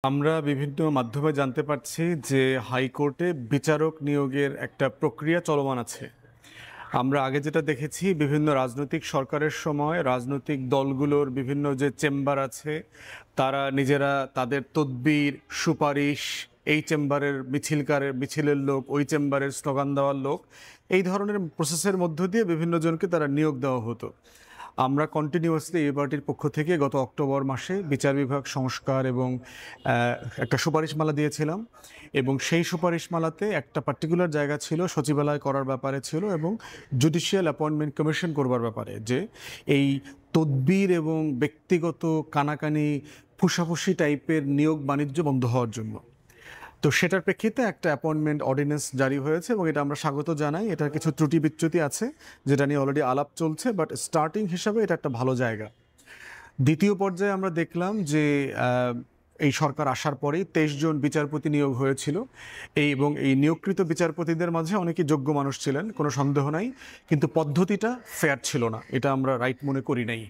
আমরা বিভিন্ন মাধ্যমে জানতে পারছি যে হাইকোর্টে বিচারক নিয়োগের একটা প্রক্রিয়া চলমান আছে। আমরা আগে যেটা দেখেছি বিভিন্ন রাজনৈতিক সরকারের সময় রাজনৈতিক দলগুলোর বিভিন্ন যে চেম্বার আছে তারা নিজেরা তাদের তদবির সুপারিশ এই চেম্বারের মিছিলের লোক ওই চেম্বারের স্লোগান দেওয়ার লোক এই ধরনের প্রসেসের মধ্য দিয়ে বিভিন্ন জনকে তারা নিয়োগ দেওয়া হতো। আমরা কন্টিনিউয়াসলি এই পার্টির পক্ষ থেকে গত অক্টোবর মাসে বিচার বিভাগ সংস্কার এবং একটা সুপারিশমালা দিয়েছিলাম এবং সেই সুপারিশমালাতে একটা পার্টিকুলার জায়গা ছিল সচিবালয় করার ব্যাপারে ছিল এবং জুডিশিয়াল অ্যাপয়েন্টমেন্ট কমিশন করবার ব্যাপারে, যে এই তদবির এবং ব্যক্তিগত কানাকানি ফুসাফুসি টাইপের নিয়োগ বাণিজ্য বন্ধ হওয়ার জন্য। তো সেটার প্রেক্ষিতে একটা অ্যাপয়েন্টমেন্ট অর্ডিন্যান্স জারি হয়েছে এবং এটা আমরা স্বাগত জানাই। এটার কিছু ত্রুটি বিচ্যুতি আছে যেটা নিয়ে অলরেডি আলাপ চলছে, বাট স্টার্টিং হিসাবে এটা একটা ভালো জায়গা। দ্বিতীয় পর্যায়ে আমরা দেখলাম যে এই সরকার আসার পরেই 23 জন বিচারপতি নিয়োগ হয়েছিল এবং এই নিয়োগকৃত বিচারপতিদের মাঝে অনেকেই যোগ্য মানুষ ছিলেন, কোনো সন্দেহ নাই, কিন্তু পদ্ধতিটা ফেয়ার ছিল না, এটা আমরা রাইট মনে করি নাই।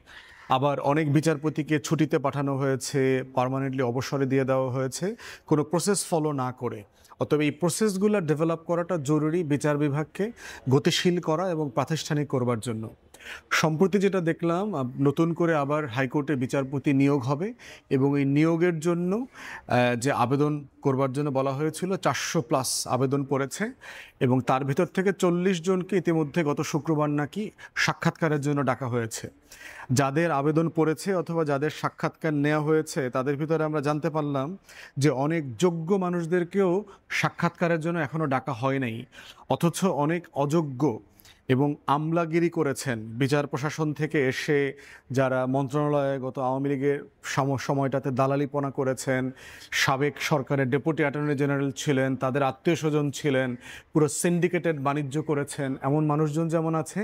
আবার অনেক বিচারপতিকে ছুটিতে পাঠানো হয়েছে, পার্মানেন্টলি অবসরে দিয়ে দেওয়া হয়েছে কোনো প্রসেস ফলো না করে। অতএব এই প্রসেসগুলো ডেভেলপ করাটা জরুরি বিচার বিভাগকে গতিশীল করা এবং প্রাতিষ্ঠানিক করবার জন্য। সম্প্রতি যেটা দেখলাম, নতুন করে আবার হাইকোর্টে বিচারপতি নিয়োগ হবে এবং এই নিয়োগের জন্য যে আবেদন করবার জন্য বলা হয়েছিল 400+ আবেদন পড়েছে এবং তার ভিতর থেকে 40 জনকে ইতিমধ্যে গত শুক্রবার নাকি সাক্ষাৎকারের জন্য ডাকা হয়েছে। যাদের আবেদন পড়েছে অথবা যাদের সাক্ষাৎকার নেওয়া হয়েছে তাদের ভিতরে আমরা জানতে পারলাম যে অনেক যোগ্য মানুষদেরকেও সাক্ষাৎকারের জন্য এখনও ডাকা হয় নাই, অথচ অনেক অযোগ্য এবং আমলাগিরি করেছেন বিচার প্রশাসন থেকে এসে, যারা মন্ত্রণালয়ে গত আওয়ামী লীগের সময়টাতে দালালিপনা করেছেন, সাবেক সরকারের ডেপুটি অ্যাটর্নি জেনারেল ছিলেন, তাদের আত্মীয় স্বজন ছিলেন, পুরো সিন্ডিকেটেড বাণিজ্য করেছেন, এমন মানুষজন যেমন আছে,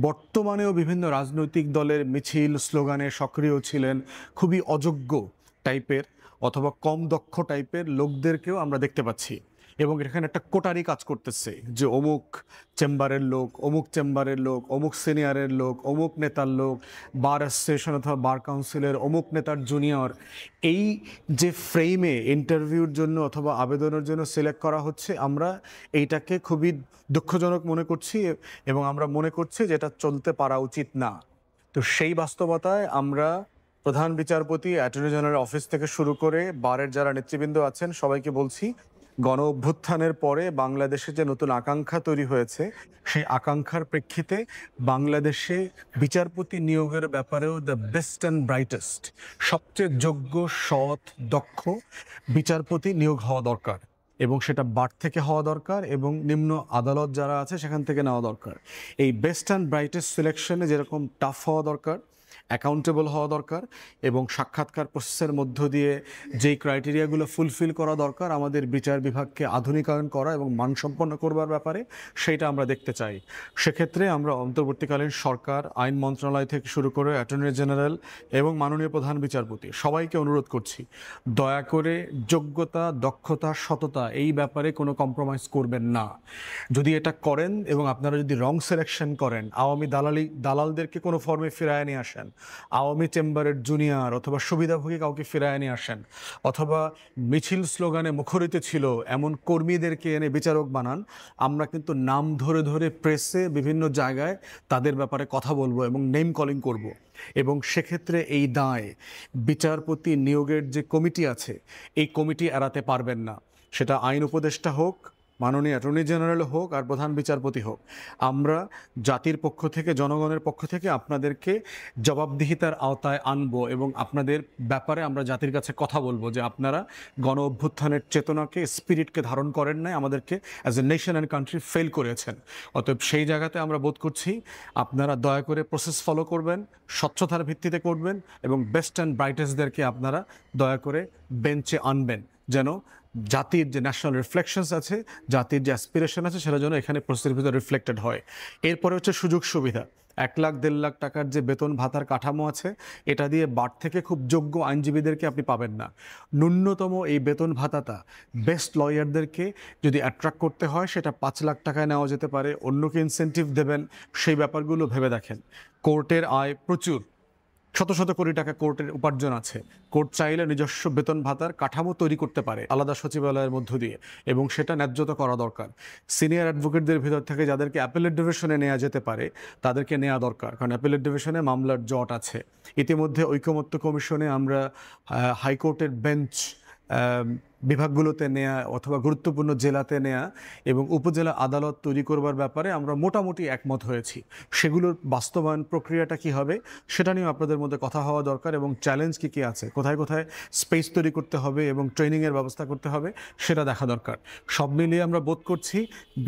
বর্তমানেও বিভিন্ন রাজনৈতিক দলের মিছিল স্লোগানে সক্রিয় ছিলেন খুবই অযোগ্য টাইপের অথবা কম দক্ষ টাইপের লোকদেরকেও আমরা দেখতে পাচ্ছি। এবং এখানে একটা কোটারি কাজ করতেছে যে অমুক চেম্বারের লোক, অমুক চেম্বারের লোক, অমুক সিনিয়রের লোক, অমুক নেতার লোক, বার অ্যাসোসিয়েশন অথবা বার কাউন্সিলের অমুক নেতার জুনিয়র, এই যে ফ্রেমে ইন্টারভিউর জন্য অথবা আবেদনের জন্য সিলেক্ট করা হচ্ছে, আমরা এইটাকে খুবই দুঃখজনক মনে করছি এবং আমরা মনে করছি যে এটা চলতে পারা উচিত না। তো সেই বাস্তবতায় আমরা প্রধান বিচারপতি, অ্যাটর্নি জেনারেল অফিস থেকে শুরু করে বারের যারা নেতৃবৃন্দ আছেন সবাইকে বলছি, গণ অভ্যুত্থানের পরে বাংলাদেশে যে নতুন আকাঙ্ক্ষা তৈরি হয়েছে সেই আকাঙ্ক্ষার প্রেক্ষিতে বাংলাদেশে বিচারপতি নিয়োগের ব্যাপারেও দ্য বেস্ট অ্যান্ড ব্রাইটেস্ট, সবচেয়ে যোগ্য, সৎ, দক্ষ বিচারপতি নিয়োগ হওয়া দরকার এবং সেটা বার থেকে হওয়া দরকার এবং নিম্ন আদালত যারা আছে সেখান থেকে নেওয়া দরকার। এই বেস্ট অ্যান্ড ব্রাইটেস্ট সিলেকশনে যেরকম টাফ হওয়া দরকার, অ্যাকাউন্টেবল হওয়া দরকার এবং সাক্ষাৎকার প্রসেসের মধ্য দিয়ে যেই ক্রাইটেরিয়াগুলো ফুলফিল করা দরকার আমাদের বিচার বিভাগকে আধুনিকায়ন করা এবং মানসম্পন্ন করবার ব্যাপারে, সেইটা আমরা দেখতে চাই। সেক্ষেত্রে আমরা অন্তর্বর্তীকালীন সরকার, আইন মন্ত্রণালয় থেকে শুরু করে অ্যাটর্নি জেনারেল এবং মাননীয় প্রধান বিচারপতি সবাইকে অনুরোধ করছি, দয়া করে যোগ্যতা, দক্ষতা, সততা এই ব্যাপারে কোনো কম্প্রোমাইজ করবেন না। যদি এটা করেন এবং আপনারা যদি রং সিলেকশন করেন, আওয়ামী দালালদেরকে কোনো ফর্মে ফিরায় নিয়ে আসেন, আওয়ামী চেম্বারের জুনিয়র অথবা সুবিধাভোগী কাউকে ফিরায় নিয়ে আসেন, অথবা মিছিল স্লোগানে মুখরিত ছিল এমন কর্মীদেরকে এনে বিচারক বানান, আমরা কিন্তু নাম ধরে ধরে প্রেসে বিভিন্ন জায়গায় তাদের ব্যাপারে কথা বলবো এবং নেম কলিং করব। এবং সেক্ষেত্রে এই দায় বিচারপতি নিয়োগের যে কমিটি আছে এই কমিটি এড়াতে পারবেন না, সেটা আইন উপদেষ্টা হোক, মাননীয় অ্যাটর্নি জেনারেল হোক আর প্রধান বিচারপতি হোক। আমরা জাতির পক্ষ থেকে, জনগণের পক্ষ থেকে আপনাদেরকে জবাবদিহিতার আওতায় আনবো এবং আপনাদের ব্যাপারে আমরা জাতির কাছে কথা বলবো যে আপনারা গণ অভ্যুত্থানের চেতনাকে, স্পিরিটকে ধারণ করেন নাই, আমাদেরকে as a nation and country fail করেছেন। অতএব সেই জায়গাতে আমরা বোধ করছি আপনারা দয়া করে প্রসেস ফলো করবেন, স্বচ্ছতার ভিত্তিতে করবেন এবং বেস্ট অ্যান্ড ব্রাইটেস্টদেরকে আপনারা দয়া করে বেঞ্চে আনবেন, যেন জাতির যে ন্যাশনাল রিফ্লেকশনস আছে, জাতির যে অ্যাসপিরেশন আছে সেটা যেন এখানে প্রসেসের ভিতরে রিফ্লেক্টেড হয়। এরপরে হচ্ছে সুযোগ সুবিধা। 1 লাখ 1.5 লাখ টাকার যে বেতন ভাতার কাঠামো আছে এটা দিয়ে বার থেকে খুব যোগ্য আইনজীবীদেরকে আপনি পাবেন না। ন্যূনতম এই বেতন ভাতাটা বেস্ট লয়ারদেরকে যদি অ্যাট্রাক্ট করতে হয় সেটা 5 লাখ টাকায় নেওয়া যেতে পারে। অন্যকে ইনসেন্টিভ দেবেন, সেই ব্যাপারগুলো ভেবে দেখেন। কোর্টের আয় প্রচুর, শত শত কোটি টাকা কোর্টের উপার্জন আছে। কোর্ট চাইলে নিজস্ব বেতন ভাতার কাঠামো তৈরি করতে পারে আলাদা সচিবালয়ের মধ্য দিয়ে, এবং সেটা ন্যায্যতা করা দরকার। সিনিয়র অ্যাডভোকেটদের ভিতর থেকে যাদেরকে অ্যাপেলেট ডিভিশনে নেওয়া যেতে পারে তাদেরকে নেওয়া দরকার, কারণ অ্যাপেলেট ডিভিশনে মামলার জট আছে। ইতিমধ্যে ঐকমত্য কমিশনে আমরা হাইকোর্টের বেঞ্চ বিভাগগুলোতে নেয়া অথবা গুরুত্বপূর্ণ জেলাতে নেয়া এবং উপজেলা আদালত তৈরি করবার ব্যাপারে আমরা মোটামুটি একমত হয়েছি। সেগুলোর বাস্তবায়ন প্রক্রিয়াটা কি হবে সেটা নিয়েও আপনাদের মধ্যে কথা হওয়া দরকার, এবং চ্যালেঞ্জ কী কী আছে, কোথায় কোথায় স্পেস তৈরি করতে হবে এবং ট্রেনিংয়ের ব্যবস্থা করতে হবে সেটা দেখা দরকার। সব মিলিয়ে আমরা বোধ করছি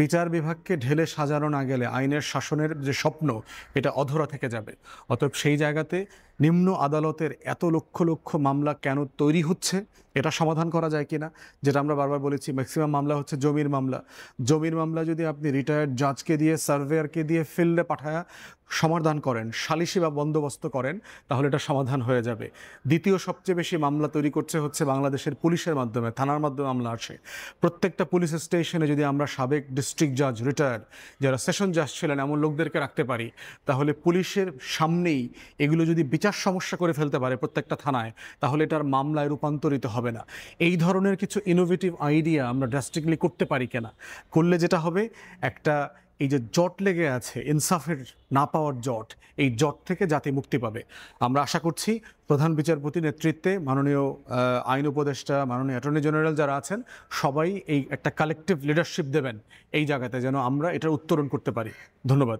বিচার বিভাগকে ঢেলে সাজানো না গেলে আইনের শাসনের যে স্বপ্ন এটা অধরা থেকে যাবে। অতএব সেই জায়গাতে নিম্ন আদালতের এত লক্ষ লক্ষ মামলা কেন তৈরি হচ্ছে এটা সমাধান করা যায় কিনা, যেটা আমরা বারবার বলেছি ম্যাক্সিমাম মামলা হচ্ছে জমির মামলা। জমির মামলা যদি আপনি রিটায়ার্ড জাজকে দিয়ে সার্ভেয়ারকে দিয়ে ফিল্ডে পাঠায়া সমাধান করেন, সালিশি বা বন্দোবস্ত করেন, তাহলে এটা সমাধান হয়ে যাবে। দ্বিতীয় সবচেয়ে বেশি মামলা তৈরি করছে হচ্ছে বাংলাদেশের পুলিশের মাধ্যমে, থানার মাধ্যমে মামলা আসে। প্রত্যেকটা পুলিশ স্টেশনে যদি আমরা সাবেক ডিস্ট্রিক্ট জাজ, রিটায়ার্ড যারা সেশন জাজ ছিলেন এমন লোকদেরকে রাখতে পারি, তাহলে পুলিশের সামনেই এগুলো যদি বিচার সমস্যা করে ফেলতে পারে প্রত্যেকটা থানায়, তাহলে এটার মামলায় রূপান্তরিত হবে না। এই ধরনের কিছু ইনোভেটিভ আইডিয়া আমরা ড্রাস্টিকলি করতে পারি কিনা, করলে যেটা হবে একটা এই যে জট লেগে আছে ইনসাফের না পাওয়ার জট, এই জট থেকে জাতি মুক্তি পাবে। আমরা আশা করছি প্রধান বিচারপতি নেতৃত্বে মাননীয় আইন উপদেষ্টা, মাননীয় অ্যাটর্নি জেনারেল যারা আছেন সবাই এই একটা কালেকটিভ লিডারশিপ দেবেন এই জায়গাতে, যেন আমরা এটার উত্তরণ করতে পারি। ধন্যবাদ।